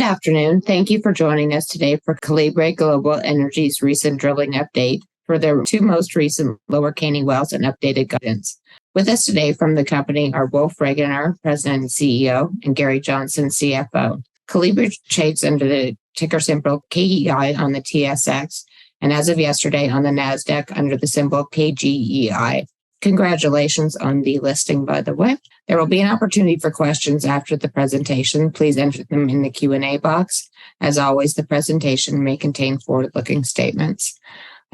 afternoon. Thank you for joining us today for Kolibri Global Energy's recent drilling update for their two most recent Lower Caney wells and updated guidance. With us today from the company are Wolf Regener, President and CEO, and Gary Johnson, CFO. Kolibri trades under the ticker symbol KGEI on the TSX, and as of yesterday on the NASDAQ under the symbol KGEI. Congratulations on the listing, by the way. There will be an opportunity for questions after the presentation. Please enter them in the Q&A box. As always, the presentation may contain forward-looking statements.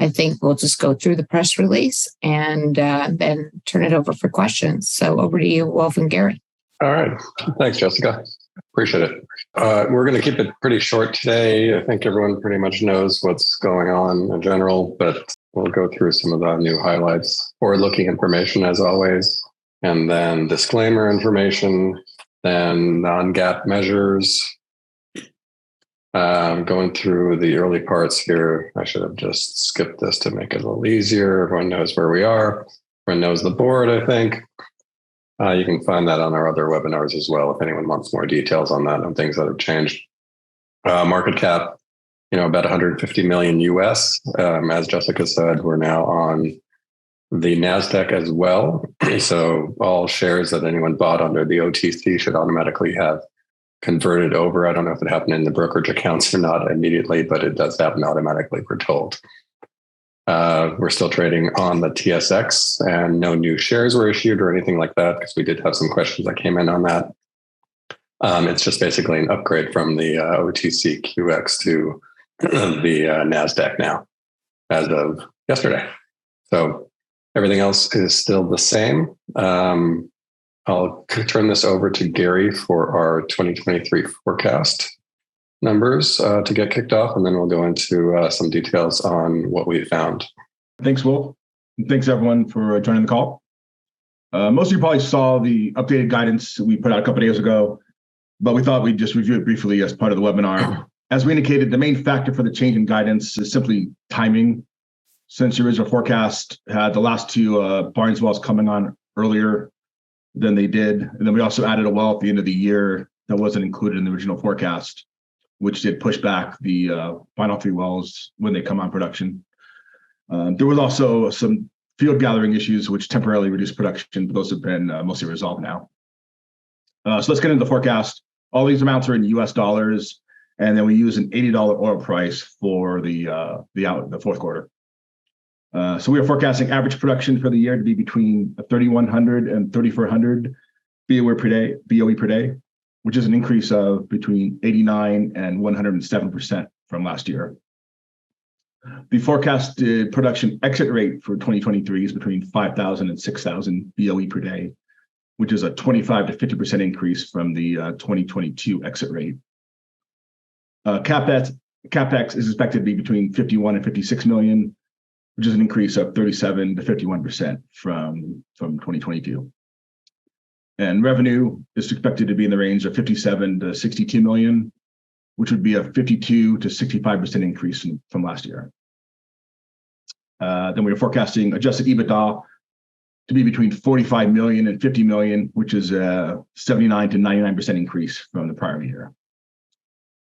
I think we'll just go through the press release and then turn it over for questions. So over to you, Wolf and Gary. All right. Thanks, Jessica. Appreciate it. We're going to keep it pretty short today. I think everyone pretty much knows what's going on in general, but we'll go through some of the new highlights, forward-looking information as always, and then disclaimer information, then non-GAAP measures. Going through the early parts here, I should have just skipped this to make it a little easier. Everyone knows where we are. Everyone knows the board, I think. You can find that on our other webinars as well if anyone wants more details on that and things that have changed. Market cap, about 150 million US. As Jessica said, we're now on the NASDAQ as well. So all shares that anyone bought under the OTC should automatically have converted over. I don't know if it happened in the brokerage accounts or not immediately, but it does happen automatically, we're told. We're still trading on the TSX and no new shares were issued or anything like that because we did have some questions that came in on that. It's just basically an upgrade from the OTCQX to the NASDAQ now as of yesterday. So everything else is still the same. I'll turn this over to Gary for our 2023 forecast numbers to get kicked off, and then we'll go into some details on what we found. Thanks, Wolf. And thanks, everyone, for joining the call. Most of you probably saw the updated guidance we put out a couple of days ago, but we thought we'd just review it briefly as part of the webinar. As we indicated, the main factor for the change in guidance is simply timing. Since the original forecast had the last two Barnes wells coming on earlier than they did, and then we also added a well at the end of the year that wasn't included in the original forecast, which did push back the final three wells when they come on production. There was also some field gathering issues, which temporarily reduced production, but those have been mostly resolved now. So let's get into the forecast. All these amounts are in US dollars, and then we use an $80 oil price for the fourth quarter. So we are forecasting average production for the year to be between 3,100 and 3,400 BOE per day, which is an increase of between 89 and 107% from last year. The forecasted production exit rate for 2023 is between 5,000 and 6,000 BOE per day, which is a 25 to 50% increase from the 2022 exit rate. CapEx is expected to be between 51 and 56 million, which is an increase of 37 to 51% from 2022. And revenue is expected to be in the range of 57 to 62 million, which would be a 52 to 65% increase from last year. Then we are forecasting adjusted EBITDA to be between 45 million and 50 million, which is a 79 to 99% increase from the prior year.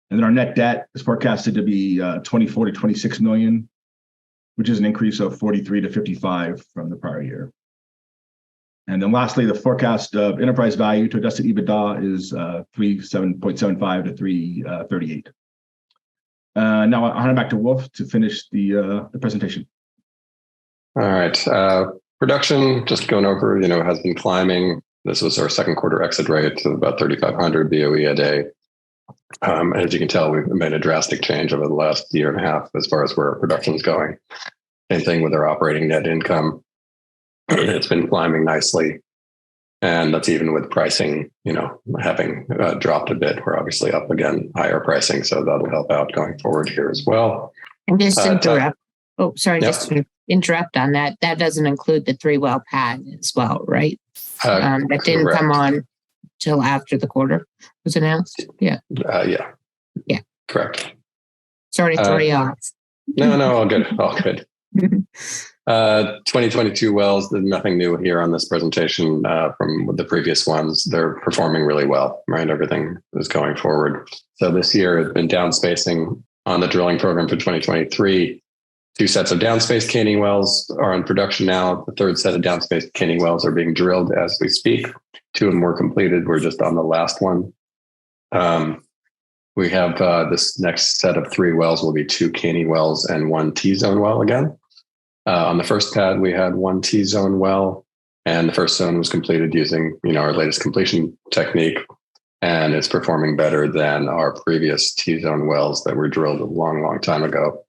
And then our net debt is forecasted to be 24 to 26 million, which is an increase of 43 to 55 from the prior year. And then lastly, the forecast of enterprise value to adjusted EBITDA is 3.75 to 3.38. Now I'll hand it back to Wolf to finish the presentation. All right. Production, just going over, has been climbing. This was our second quarter exit rate of about 3,500 BOE a day. As you can tell, we've made a drastic change over the last year and a half as far as where our production is going. Same thing with our operating net income. It's been climbing nicely. And that's even with pricing, having dropped a bit. We're obviously up again, higher pricing. So that'll help out going forward here as well. And just interrupt. Just to interrupt on that. That doesn't include the 3-well pad as well, right? That didn't correct. come on till after the quarter was announced. Yeah. Yeah. Correct. Sorry to throw you off. No, all good. 2022 wells, there's nothing new here on this presentation from the previous ones. They're performing really well, right? Everything is going forward. So this year has been downspacing on the drilling program for 2023. 2 sets of downspaced Caney wells are in production now. The 3rd set of downspaced Caney wells are being drilled as we speak. 2 of them were completed. We're just on the last one. We have this next set of 3 wells will be 2 Caney wells and 1 T-zone well again. On the first pad, we had 1 T-zone well, and the first zone was completed using our latest completion technique, and it's performing better than our previous T-zone wells that were drilled a long, long time ago.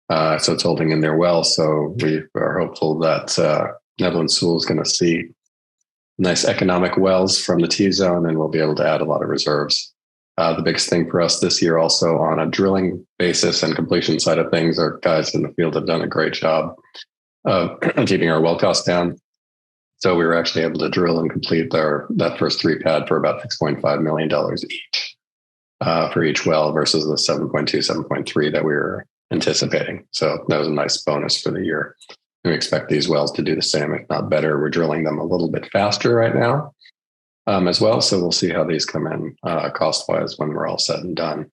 So it's holding in there well. So we are hopeful that Netherland, Sewell is going to see nice economic wells from the T-zone, and we'll be able to add a lot of reserves. The biggest thing for us this year also on a drilling basis and completion side of things, our guys in the field have done a great job of keeping our well costs down. So we were actually able to drill and complete that first 3 pad for about $6.5 million each for each well versus the 7.2, 7.3 that we were anticipating. So that was a nice bonus for the year. We expect these wells to do the same, if not better. We're drilling them a little bit faster right now as well. So we'll see how these come in cost-wise when we're all said and done.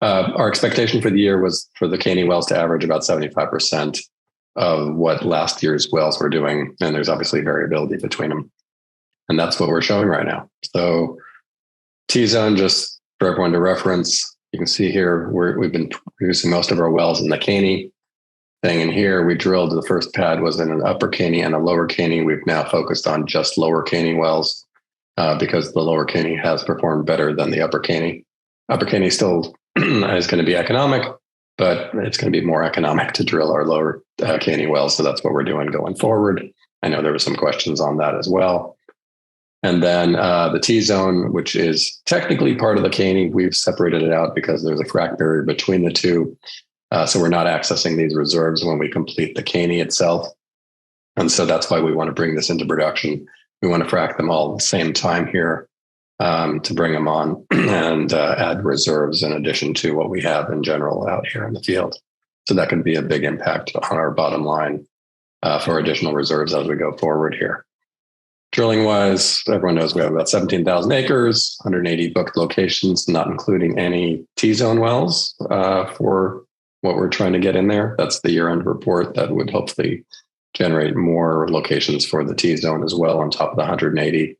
Our expectation for the year was for the Caney wells to average about 75% of what last year's wells were doing. And there's obviously variability between them. And that's what we're showing right now. So T-zone, just for everyone to reference, you can see here, we've been producing most of our wells in the Caney thing. And here we drilled, the first pad was in an upper Caney and a lower Caney. We've now focused on just lower Caney wells because the lower Caney has performed better than the upper Caney. Upper Caney still is going to be economic, but it's going to be more economic to drill our lower Caney wells. So that's what we're doing going forward. I know there were some questions on that as well. And then the T-zone, which is technically part of the Caney, we've separated it out because there's a frac barrier between the two. So we're not accessing these reserves when we complete the Caney itself. And so that's why we want to bring this into production. We want to frac them all at the same time here to bring them on and add reserves in addition to what we have in general out here in the field. So that can be a big impact on our bottom line for additional reserves as we go forward here. Drilling wise, everyone knows we have about 17,000 acres, 180 booked locations, not including any T-zone wells for what we're trying to get in there. That's the year-end report that would hopefully generate more locations for the T-zone as well on top of the 180.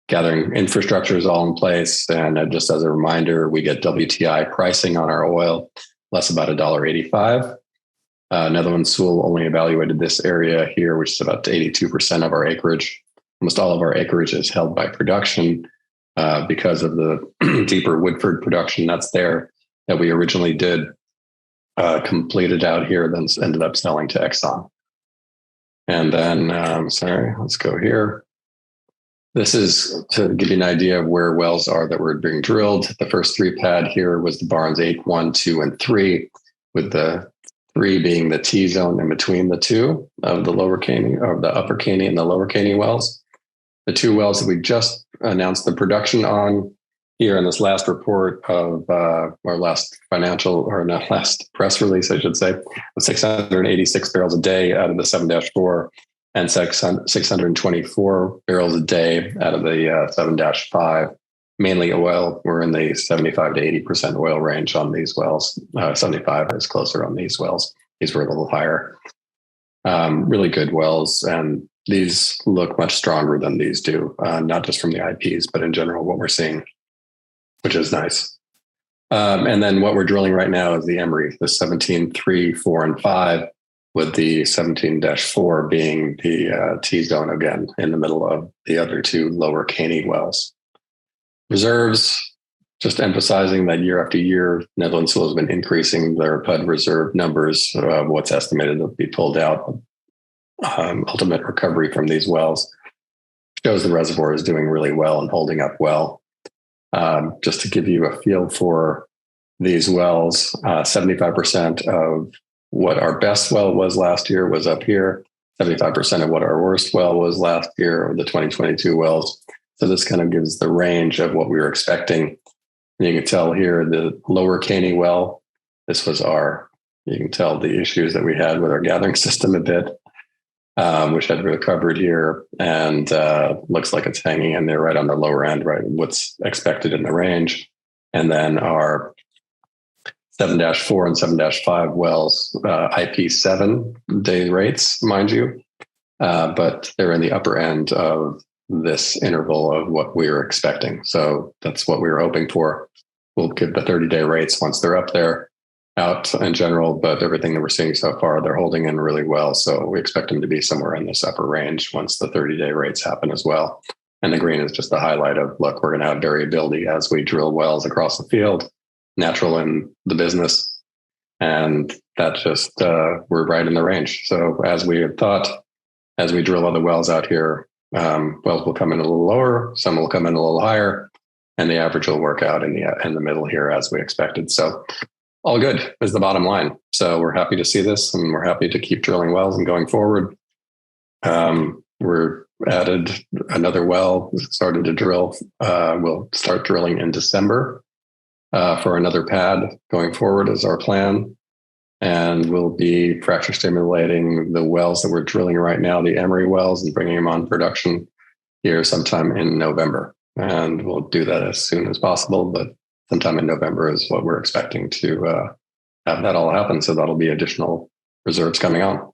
Gathering infrastructure is all in place. And just as a reminder, we get WTI pricing on our oil, less about $1.85. Netherland, Sewell only evaluated this area here, which is about 82% of our acreage. Almost all of our acreage is held by production because of the deeper Woodford production that's there that we originally did, completed out here, then ended up selling to Exxon. And then, let's go here. This is to give you an idea of where wells are that were being drilled. The first 3 pad here was the Barnes 8, 1, 2, and 3, with the 3 being the T-zone in between the 2 of the lower Caney, or the upper Caney and the lower Caney wells. The 2 wells that we just announced the production on here in this last report of our last press release, I should say, of 686 barrels a day out of the 7-4 and 624 barrels a day out of the 7-5. Mainly oil. We're in the 75 to 80% oil range on these wells. 75 is closer on these wells. These were a little higher. Really good wells. And these look much stronger than these do, not just from the IPs, but in general, what we're seeing, which is nice. And then what we're drilling right now is the Emery, the 17, 3, 4, and 5, with the 17-4 being the T-zone again in the middle of the other 2 lower Caney wells. Reserves, just emphasizing that year after year, Netherland, Sewell has been increasing their PUD reserve numbers of what's estimated to be pulled out. Ultimate recovery from these wells shows the reservoir is doing really well and holding up well. Just to give you a feel for these wells, 75% of what our best well was last year was up here. 75% of what our worst well was last year, or the 2022 wells. So this kind of gives the range of what we were expecting. And you can tell here the lower Caney well, this was our You can tell the issues that we had with our gathering system a bit, which had recovered here, and looks like it's hanging in there right on the lower end, right? What's expected in the range. And then our 7-4 and 7-5 wells, IP 7-day rates, mind you, but they're in the upper end of this interval of what we were expecting. So that's what we were hoping for. We'll give the 30-day rates once they're up there, out in general, but everything that we're seeing so far, they're holding in really well. So we expect them to be somewhere in this upper range once the 30-day rates happen as well. And the green is just the highlight of, look, we're going to have variability as we drill wells across the field, natural in the business. And that just, we're right in the range. So as we had thought, as we drill other wells out here, wells will come in a little lower, some will come in a little higher, and the average will work out in the middle here as we expected. So all good is the bottom line. So we're happy to see this, and we're happy to keep drilling wells and going forward. We're added another well, started to drill. We'll start drilling in December for another pad going forward is our plan. And we'll be fracture stimulating the wells that we're drilling right now, the Emery wells, and bringing them on production here sometime in November. And we'll do that as soon as possible, but sometime in November is what we're expecting to have that all happen. So that'll be additional reserves coming on. And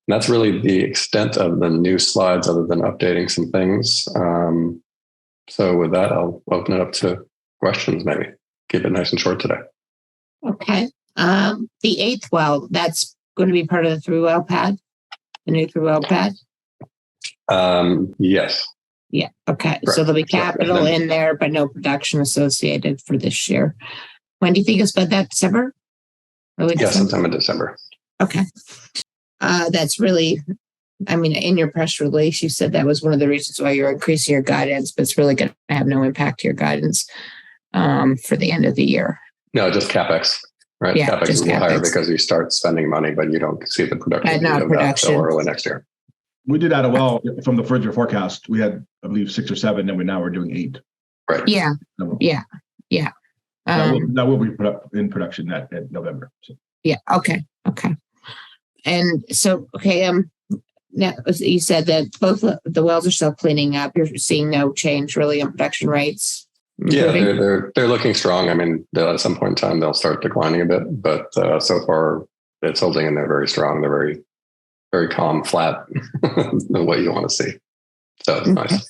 that's really the extent of the new slides, other than updating some things. So with that, I'll open it up to questions, maybe. Keep it nice and short today. Okay. The 8th well, that's going to be part of the 3-well pad, the new 3-well pad? Yes. Yeah. Okay. Right. So there'll be capital in there, but no production associated for this year. When do you think it's about that? December? Sometime in December. Okay. That's really, I mean, in your press release, you said that was one of the reasons why you're increasing your guidance, but it's really going to have no impact to your guidance for the end of the year. No, just CapEx, right? Yeah, CapEx is a little higher because you start spending money, but you don't see the production of that until early next year. We did add a well from the first year forecast. We had, I believe, 6 or 7, and now we're doing 8. Right. Yeah. That will be put up in production at November. So. Yeah. Okay. And so, now you said that both the wells are still cleaning up. You're seeing no change really in production rates. Improving? Yeah, they're looking strong. I mean, at some point in time they'll start declining a bit, but so far it's holding in there very strong. They're very, very calm, flat, what you want to see. So it's nice.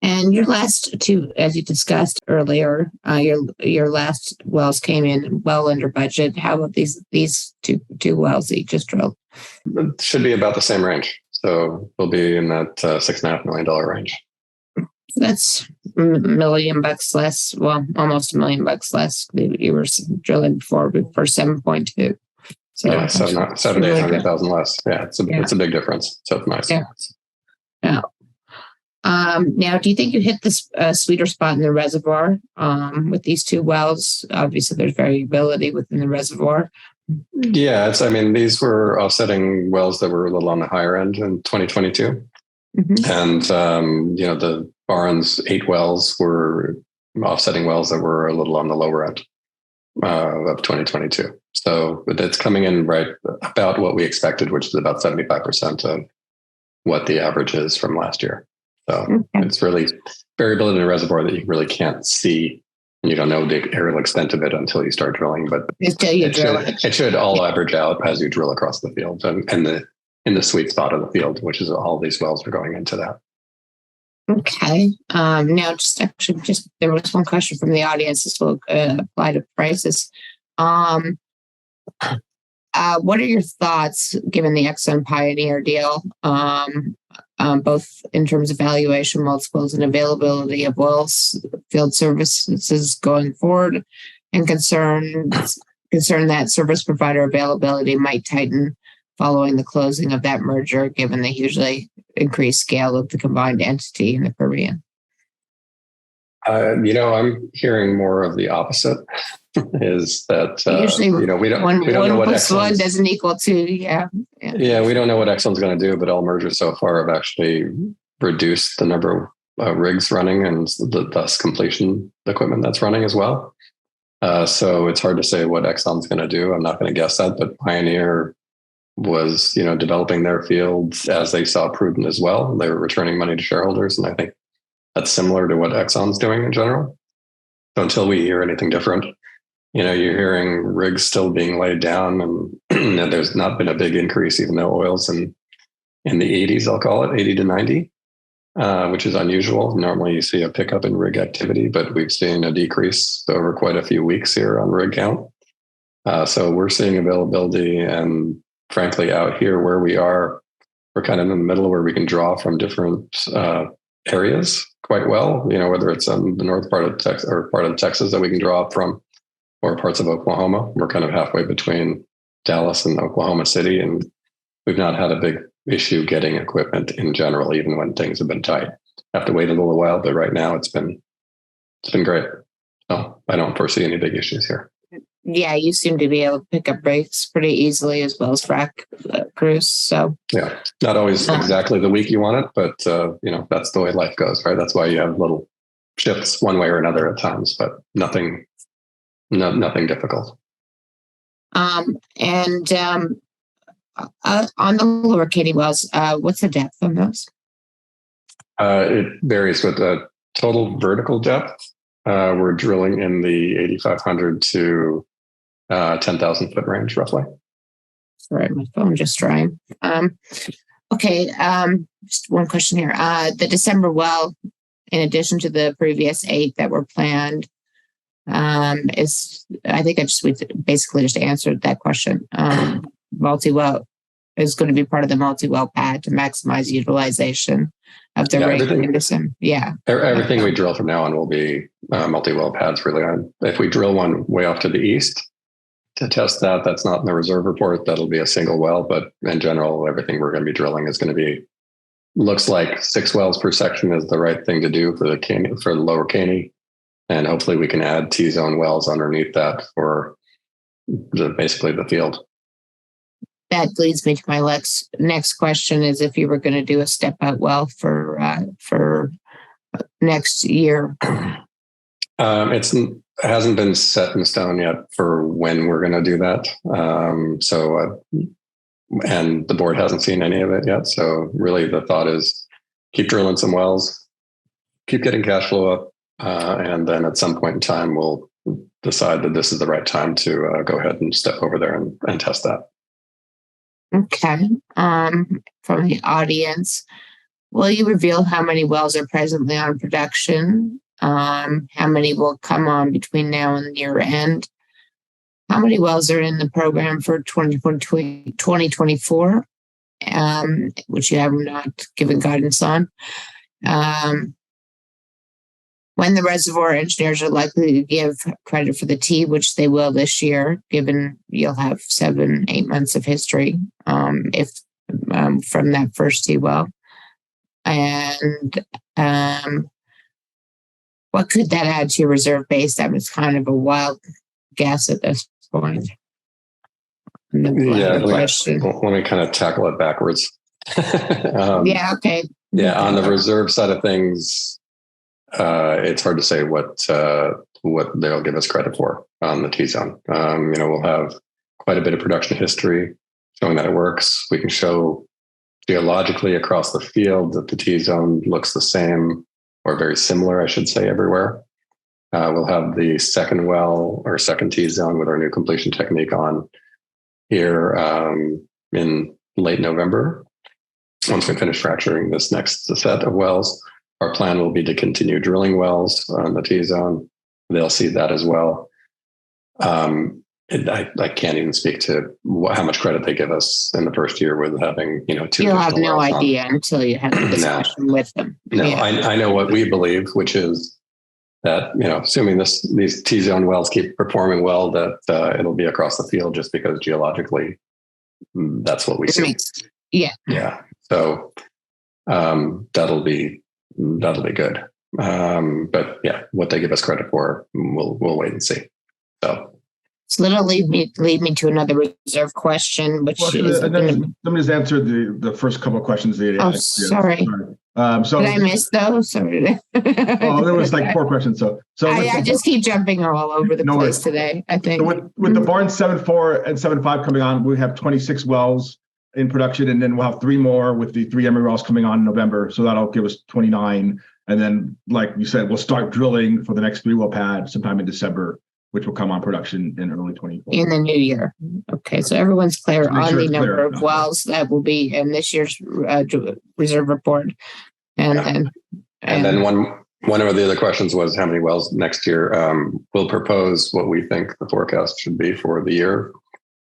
And your last 2, as you discussed earlier, your last wells came in well under budget. How about these two wells that you just drilled? It should be about the same range. So we'll be in that $6.5 million range. That's $1 million less. Well, almost $1 million less. You were drilling before for 7.2. So yeah, 700,000 to 800,000 less. Yeah, it's a big difference. So it's nice. Yeah. Now, do you think you hit this sweeter spot in the reservoir with these 2 wells? Obviously, there's variability within the reservoir. Yeah, these were offsetting wells that were a little on the higher end in 2022. Mm-hmm. And, the Barnes 8 wells were offsetting wells that were a little on the lower end of 2022. So it's coming in right about what we expected, which is about 75% of what the average is from last year. So It's really variability in the reservoir that you really can't see, and you don't know the aerial extent of it until you start drilling. But it should all average out as you drill across the field and in the sweet spot of the field, which is all these wells are going into that. Okay. Now, just there was one question from the audience. This will apply to prices. What are your thoughts, given the Exxon Pioneer deal, both in terms of valuation multiples and availability of oil field services going forward, and concern that service provider availability might tighten following the closing of that merger, given the hugely increased scale of the combined entity in the Caribbean? I'm hearing more of the opposite. Is that usually we don't know what Exxon doesn't equal 2. Yeah, we don't know what Exxon's going to do, but all mergers so far have actually reduced the number of rigs running and thus completion equipment that's running as well. So it's hard to say what Exxon's going to do. I'm not going to guess that, but Pioneer was, developing their fields as they saw prudent as well. They were returning money to shareholders, and I think that's similar to what Exxon's doing in general. So until we hear anything different, you're hearing rigs still being laid down, and there's not been a big increase, even though oil's in the 80s, I'll call it 80 to 90, which is unusual. Normally you see a pickup in rig activity, but we've seen a decrease over quite a few weeks here on rig count. So we're seeing availability, and frankly, out here where we are, we're kind of in the middle where we can draw from different areas quite well, whether it's on the north part of Texas or part of Texas that we can draw up from, or parts of Oklahoma. We're kind of halfway between Dallas and Oklahoma City, and we've not had a big issue getting equipment in general, even when things have been tight. Have to wait a little while, but right now it's been great. So I don't foresee any big issues here. Yeah, you seem to be able to pick up rates pretty easily, as well as frac crews. So yeah, not always exactly the week you want it, but that's the way life goes, right? That's why you have little shifts one way or another at times, but nothing difficult. On the lower Caney wells, what's the depth on those? It varies with the total vertical depth. We're drilling in the 8,500 to 10,000 foot range, roughly. Sorry, my phone just trying. Okay, just one question here. The December well, in addition to the previous 8 that were planned, I think we basically just answered that question. Multi-well is going to be part of the multi-well pad to maximize utilization of the rig. Everything we drill from now on will be multi-well pads, really. If we drill one way off to the east to test that, that's not in the reserve report. That'll be a single well, but in general, everything we're going to be drilling is going to be, looks like 6 wells per section is the right thing to do for the lower Caney. And hopefully we can add T-zone wells underneath that for basically the field. That leads me to my next question: is if you were going to do a step out well for next year. It hasn't been set in stone yet for when we're going to do that. And the board hasn't seen any of it yet. So really the thought is keep drilling some wells, keep getting cash flow up. And then at some point in time, we'll decide that this is the right time to go ahead and step over there and test that. Okay. From the audience, will you reveal how many wells are presently on production? How many will come on between now and year end? How many wells are in the program for 2024, which you have not given guidance on? When the reservoir engineers are likely to give credit for the T, which they will this year, given you'll have 7-8 months of history from that first T well. And what could that add to your reserve base? That was kind of a wild guess at this point. Let me kind of tackle it backwards. Okay. Yeah, on the reserve side of things, it's hard to say what they'll give us credit for on the T-zone. We'll have quite a bit of production history showing that it works. We can show geologically across the field that the T-zone looks the same or very similar, I should say, everywhere. We'll have the second well or second T-zone with our new completion technique on here in late November. Once we finish fracturing this next set of wells, our plan will be to continue drilling wells on the T-zone. They'll see that as well. I can't even speak to how much credit they give us in the first year with having, 2. You'll have no idea until you have the discussion with them. No, yeah. I know what we believe, which is that, assuming these T-zone wells keep performing well, that it'll be across the field just because geologically that's what we see. Yeah. Yeah. So that'll be good. But yeah, what they give us credit for, we'll wait and see. So it'll lead me to another reserve question, which is let me just answer the first couple of questions. Sorry. So did I miss those? Or oh, there was like 4 questions. So I just keep jumping all over the place worries. today, I think. So with the Barnes 7.4 and 7.5 coming on, we have 26 wells in production, and then we'll have 3 more with the 3 Emery wells coming on in November. So that'll give us 29. And then, like you said, we'll start drilling for the next 3 well pad sometime in December, which will come on production in early 2024. In the new year. Okay, so everyone's clear on the number of wells that will be in this year's reserve report. And then one of the other questions was how many wells next year. We'll propose what we think the forecast should be for the year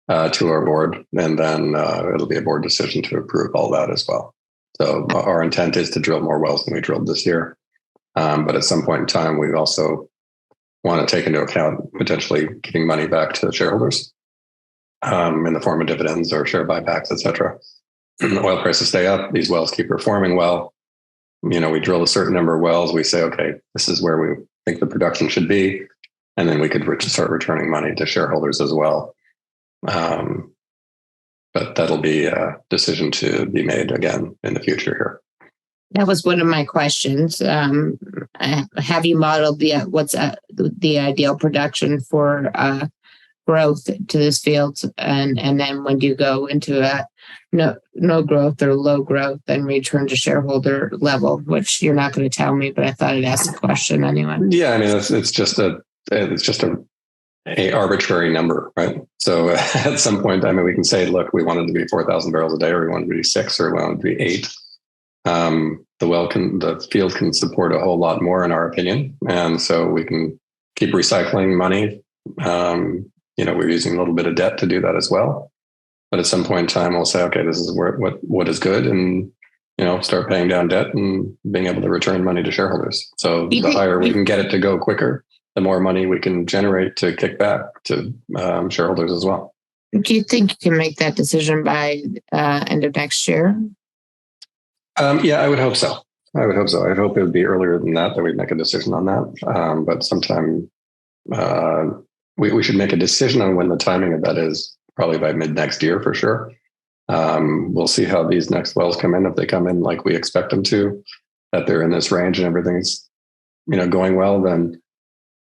to our board, and then it'll be a board decision to approve all that as well. So our intent is to drill more wells than we drilled this year. But at some point in time, we also want to take into account potentially giving money back to shareholders in the form of dividends or share buybacks, et cetera. Oil prices stay up, these wells keep performing well. We drill a certain number of wells, we say, okay, this is where we think the production should be. And then we could start returning money to shareholders as well. But that'll be a decision to be made again in the future here. That was one of my questions. Have you modeled what's the ideal production for growth to this field, and then when do you go into a no growth or low growth and return to shareholder level? Which you're not going to tell me, but I thought I'd ask the question anyway. Yeah, I mean it's just a arbitrary number, right? So at some point, I mean, we can say, look, we want it to be 4,000 barrels a day, or we want it to be 6, or we want it to be 8. The field can support a whole lot more, in our opinion, and so we can keep recycling money. We're using a little bit of debt to do that as well. But at some point in time, we'll say, okay, this is what is good, and start paying down debt and being able to return money to shareholders. So the higher we can get it to go quicker, the more money we can generate to kick back to shareholders as well. Do you think you can make that decision by end of next year? Yeah, I would hope so. I hope it would be earlier than that we'd make a decision on that. But sometime we should make a decision on when the timing of that is, probably by mid next year for sure. We'll see how these next wells come in. If they come in like we expect them to, that they're in this range and everything's going well, then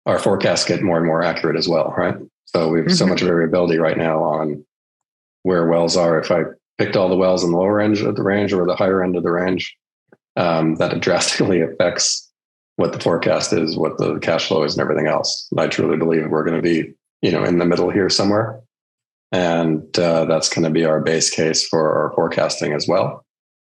our forecasts get more and more accurate as well, right? So we have so much variability right now on where wells are. If I picked all the wells in the lower end of the range or the higher end of the range, that drastically affects what the forecast is, what the cash flow is, and everything else. I truly believe we're going to be, in the middle here somewhere. And that's going to be our base case for our forecasting as well.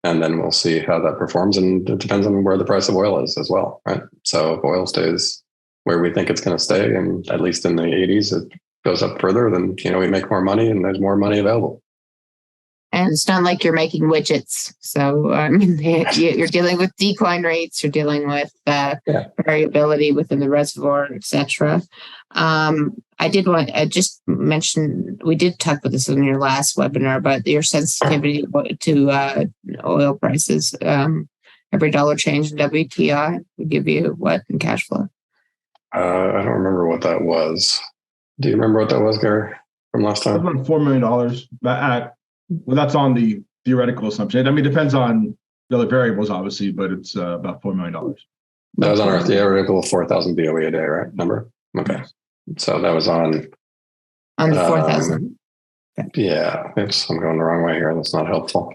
And then we'll see how that performs. And it depends on where the price of oil is as well, right? So if oil stays where we think it's going to stay, and at least in the 80s, it goes up further, then, we make more money and there's more money available. And it's not like you're making widgets. So you're dealing with decline rates, you're dealing with variability within the reservoir, et cetera. I just mentioned, we did talk about this in your last webinar, but your sensitivity to oil prices. Every dollar change in WTI would give you what in cash flow? I don't remember what that was. Do you remember what that was, Gary, from last time? About $4 million. Well, that's on the theoretical assumption. I mean, it depends on the other variables, obviously, but it's about $4 million. That was on our theoretical 4,000 BOE a day, right? Number? Okay. Yes. So that was on the 4,000. Yeah, I'm going the wrong way here. That's not helpful.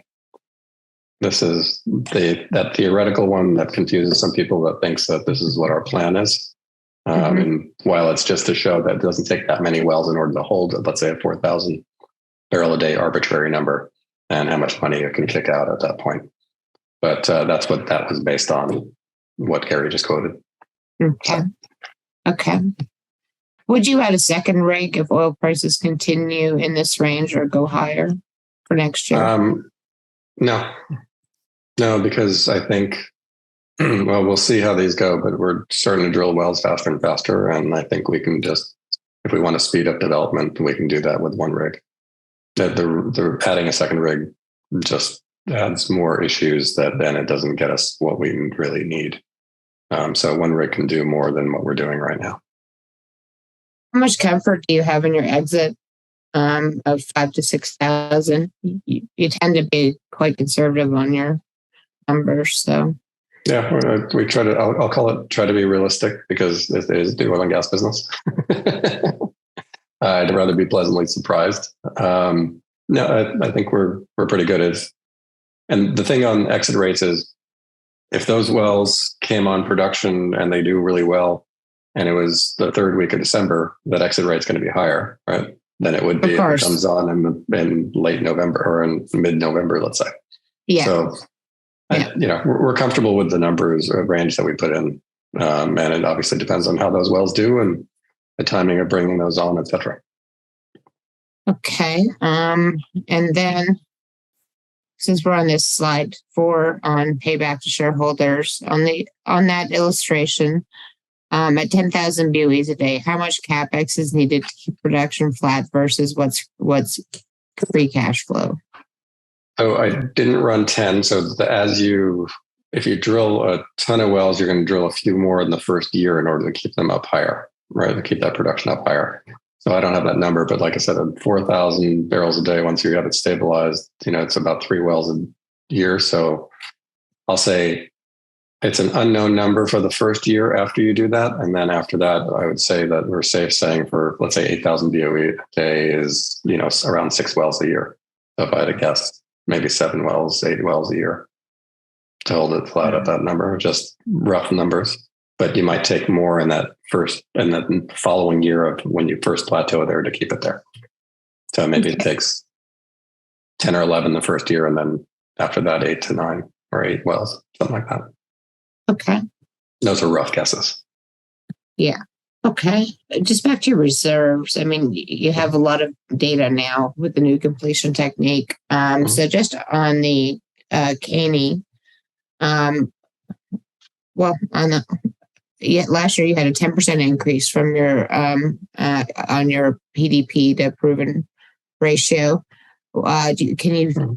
This is that theoretical one that confuses some people, that thinks that this is what our plan is. And while it's just to show that it doesn't take that many wells in order to hold, let's say, a 4,000 barrel a day arbitrary number, and how much money you can kick out at that point. But that's what that was based on, what Gary just quoted. Okay. Would you add a second rig if oil prices continue in this range or go higher for next year? No, because I think, well, we'll see how these go, but we're starting to drill wells faster and faster. And I think we can just, if we want to speed up development, we can do that with one rig. The adding a second rig just adds more issues that then it doesn't get us what we really need. So one rig can do more than what we're doing right now. How much comfort do you have in your exit of 5,000 to 6,000? You tend to be quite conservative on your numbers, so Yeah, we try to. I'll call it try to be realistic because it is the oil and gas business. I'd rather be pleasantly surprised. No, I think we're pretty good at. And the thing on exit rates is, if those wells came on production and they do really well, and it was the third week of December, that exit rate is going to be higher, right? Than it would be if it comes on in late November or in mid-November, let's say. Yeah. So. Yeah. We're comfortable with the numbers or range that we put in. And it obviously depends on how those wells do and the timing of bringing those on, et cetera. Okay. And then since we're on this slide 4 on payback to shareholders, on that illustration, at 10,000 BOEs a day, how much CapEx is needed to keep production flat versus what's free cash flow? So I didn't run 10. So if you drill a ton of wells, you're going to drill a few more in the first year in order to keep them up higher, right? To keep that production up higher. So I don't have that number, but like I said, 4,000 barrels a day, once you have it stabilized, it's about 3 wells a year. So I'll say it's an unknown number for the first year after you do that. And then after that, I would say that we're safe saying for, let's say 8,000 BOE a day is, around 6 wells a year. So if I had to guess, maybe 7 wells, 8 wells a year to hold it flat at that number, just rough numbers. But you might take more in that following year of when you first plateau there to keep it there. So maybe it takes 10 or 11 the first year, and then after that, 8 to 9 or 8 wells, something like that. Okay. Those are rough guesses. Yeah. Okay. Just back to your reserves. I mean, you have a lot of data now with the new completion technique. So just on the Caney, last year you had a 10% increase from your on your PDP to proven ratio. Can you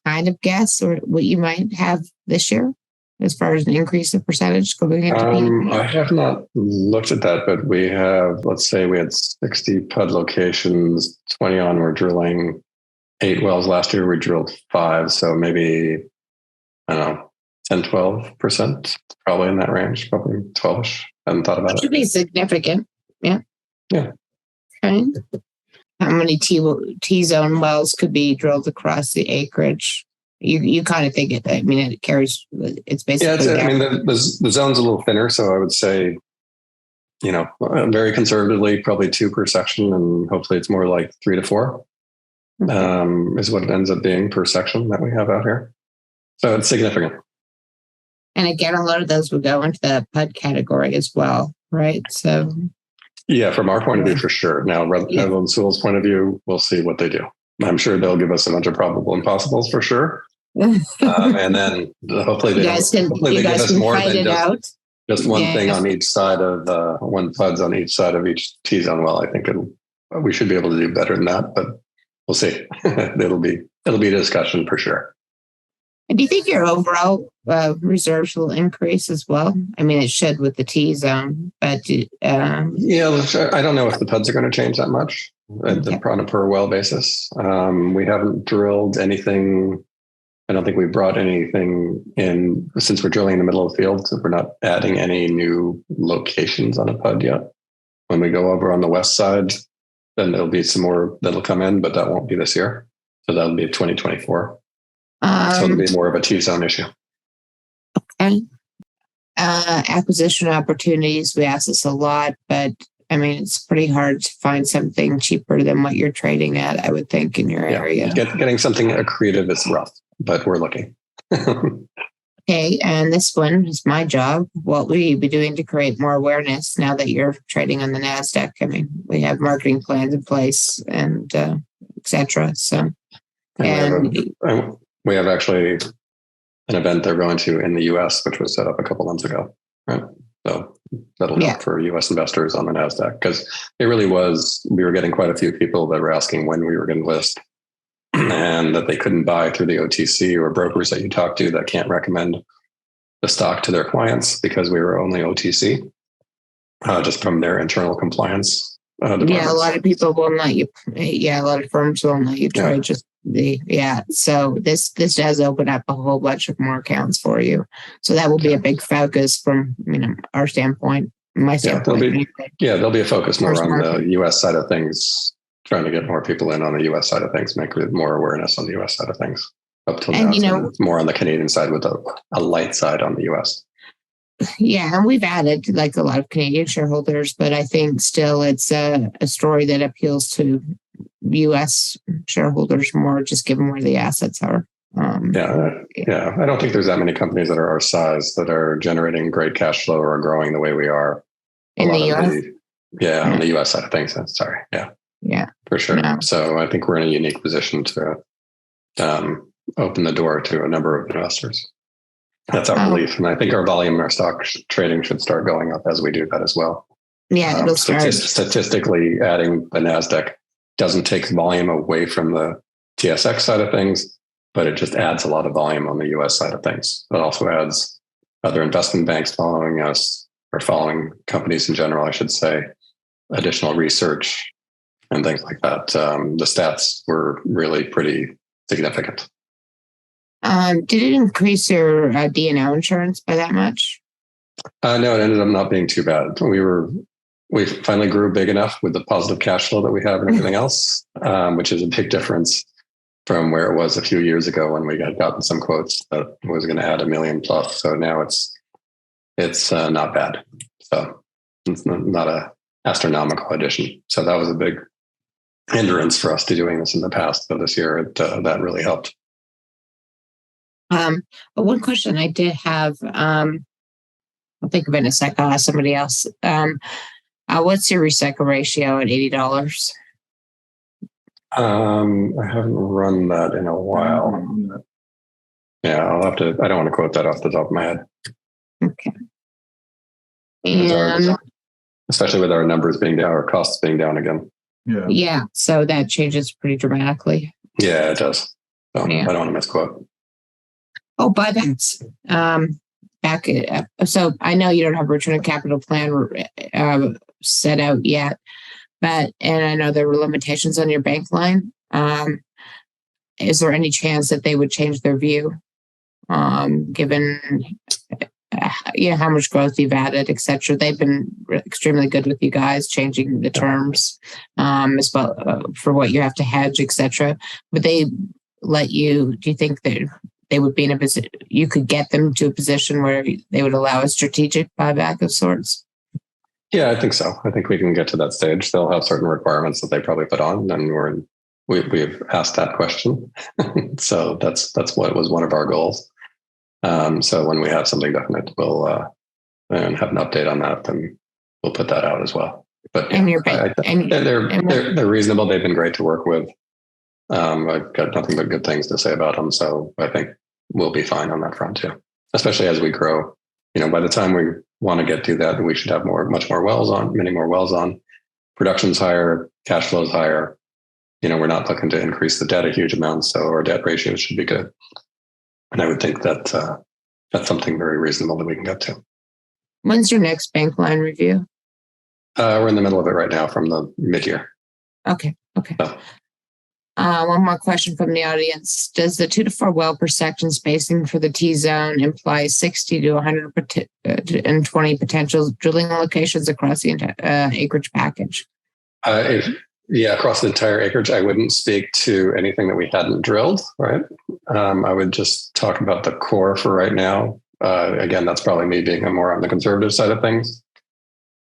kind of guess or what you might have this year as far as an increase of percentage going into PDP? I have not looked at that, but we have, let's say we had 60 PUD locations, 20 on we're drilling, 8 wells last year, we drilled 5. So maybe, I don't know, 10, 12%, probably in that range, probably 12ish. I hadn't thought about it. Should be significant. Yeah. Yeah. Okay. How many T-zone wells could be drilled across the acreage? You kind of think it. I mean, it carries. It's basically. Yeah, the zone's a little thinner, so I would say, very conservatively, probably 2 per section, and hopefully it's more like 3 to 4. Is what it ends up being per section that we have out here. So it's significant. And again, a lot of those would go into the PUD category as well, right? So. Yeah, from our point of view, for sure. Now, Netherlands Sewell's point of view, we'll see what they do. I'm sure they'll give us a bunch of probable impossibles for sure. And then hopefully they give us more than just one thing on each side of one PUDs on each side of each T-zone well. I think we should be able to do better than that, but we'll see. it'll be a discussion for sure. And do you think your overall reserves will increase as well? I mean, it should with the T-zone, but I don't know if the PUDs are going to change that much on a per well basis. We haven't drilled anything. I don't think we've brought anything in since we're drilling in the middle of the field. So we're not adding any new locations on a PUD yet. When we go over on the west side, then there'll be some more that'll come in, but that won't be this year. So that'll be 2024. So it'll be more of a T-zone issue. Okay. Acquisition opportunities. We ask this a lot, but I mean, it's pretty hard to find something cheaper than what you're trading at, I would think, in your area. Getting something accretive is rough, but we're looking. Okay. And this one is my job. What will you be doing to create more awareness now that you're trading on the NASDAQ? I mean, we have marketing plans in place and et cetera. So, we have actually an event they're going to in the US, which was set up a couple months ago, right? So that'll help for US investors on the NASDAQ, because it really was, we were getting quite a few people that were asking when we were going to list and that they couldn't buy through the OTC or brokers that you talk to that can't recommend the stock to their clients because we were only OTC, just from their internal compliance. A lot of people will not you. A lot of firms will not you trade just So this does open up a whole bunch of more accounts for you. So that will be a big focus from our standpoint, my standpoint. There'll be a focus more on the U.S. side of things, trying to get more people in on the U.S. side of things, make more awareness on the U.S. side of things. Up till now, it's been more on the Canadian side with a light side on the U.S. Yeah, and we've added like a lot of Canadian shareholders, but I think still it's a story that appeals to U.S. shareholders more, just given where the assets are. I don't think there's that many companies that are our size that are generating great cash flow or growing the way we are. In the U.S.? On the U.S. side of things. Sorry. Yeah, for sure. No. So I think we're in a unique position to open the door to a number of investors. That's our belief. And I think our volume in our stock trading should start going up as we do that as well. Yeah, it'll start. Statistically, adding the NASDAQ doesn't take volume away from the TSX side of things, but it just adds a lot of volume on the US side of things. It also adds other investment banks following us, or following companies in general, I should say, additional research and things like that. The stats were really pretty significant. Did it increase your D&O insurance by that much? No, it ended up not being too bad. We finally grew big enough with the positive cash flow that we have and everything else, which is a big difference from where it was a few years ago when we had gotten some quotes that was going to add $1 million plus. So now it's not bad. So it's not a astronomical addition. So that was a big hindrance for us to doing this in the past. But this year, that really helped. But one question I did have, I'll think of it in a sec. I'll ask somebody else. What's your recycle ratio at $80? I haven't run that in a while. Yeah, I'll have to. I don't want to quote that off the top of my head. Okay. And especially with our numbers being down, our costs being down again. Yeah. So that changes pretty dramatically. Yeah, it does. So I don't want to misquote. Oh, buybacks. So I know you don't have a return on capital plan set out yet, and I know there were limitations on your bank line. Is there any chance that they would change their view, given how much growth you've added, et cetera? They've been extremely good with you guys, changing the terms as well for what you have to hedge, et cetera. Would they let you? Do you think that they would be in a position, you could get them to a position where they would allow a strategic buyback of sorts? Yeah, I think so. I think we can get to that stage. They'll have certain requirements that they probably put on, and we've asked that question. So that's what was one of our goals. So when we have something definite, we'll and have an update on that, then we'll put that out as well. But they're reasonable. They've been great to work with. I've got nothing but good things to say about them. So I think we'll be fine on that front too, especially as we grow. By the time we want to get to that, we should have many more wells on. Production's higher, cash flow's higher. We're not looking to increase the debt a huge amount, so our debt ratio should be good. And I would think that that's something very reasonable that we can get to. When's your next bank line review? We're in the middle of it right now from the mid-year. Okay. So. One more question from the audience. Does the 2 to 4 well per section spacing for the T-zone imply 60 to 120 potential drilling locations across the acreage package? Across the entire acreage. I wouldn't speak to anything that we hadn't drilled, right? I would just talk about the core for right now. Again, that's probably me being more on the conservative side of things.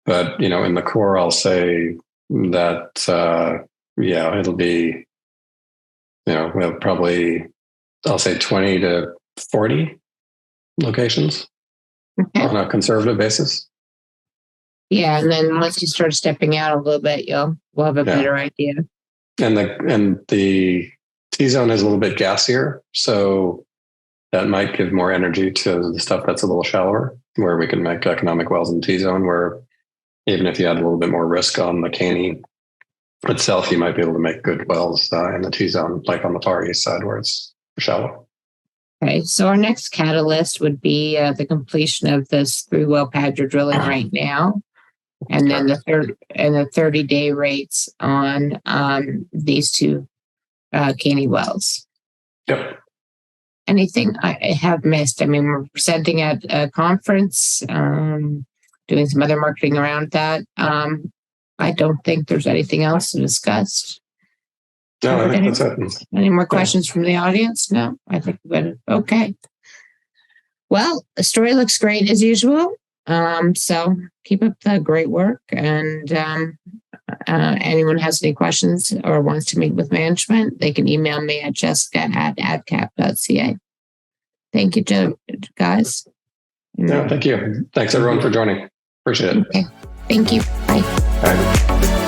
But, in the core, I'll say that, it'll be, we'll probably, I'll say 20 to 40 locations on a conservative basis. Yeah, and then once you start stepping out a little bit, we'll have a better idea. And the T-zone is a little bit gassier, so that might give more energy to the stuff that's a little shallower, where we can make economic wells in the T-zone, where even if you had a little bit more risk on the Caney itself, you might be able to make good wells in the T-zone, like on the far east side where it's shallow. Okay, so our next catalyst would be the completion of this 3-well pad you're drilling right now, and then the 30-day rates on these two Caney wells. Yep. Anything I have missed? I mean, we're presenting at a conference, doing some other marketing around that. I don't think there's anything else to discuss. No, I think that's it. Any more questions from the audience? No, I think we're okay. Well, the story looks great as usual. So keep up the great work. And anyone has any questions or wants to meet with management, they can email me at jessica@adcap.ca. Thank you, guys. No, thank you. Thanks everyone for joining. Appreciate it. Okay. Thank you. Bye. Bye.